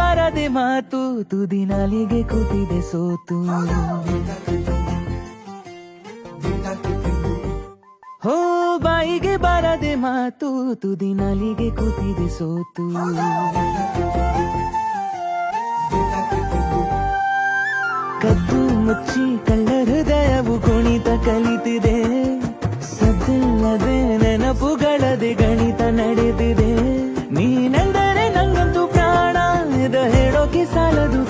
ಬಾರದೆ ಮಾತು ತುದಿ ನಾಲಿಗೆ ಕೂತಿದೆ ಸೋತು ಹೋ ಬಾಯಿಗೆ ಬಾರದೆ ಮಾತು ತುದಿ ನಾಲಿಗೆ ಕೂತಿದೆ ಸೋತು ಕದ್ದು ಮುಚ್ಚಿ ಕಳ್ಳ ಹೃದಯವು ಕುಣಿತ ಕಲಿತಿದೆ ಸದ್ದಿಲ್ಲದೆ ನೆನಪುಗಳದೆ ಗಣಿತ ನಡೆದಿದೆ ನೀನೆಂದರೆ ನಂಗಂತೂ ಪ್ರಾಣ ಇದು ಹೇಳೋಕೆ ಸಾಲದು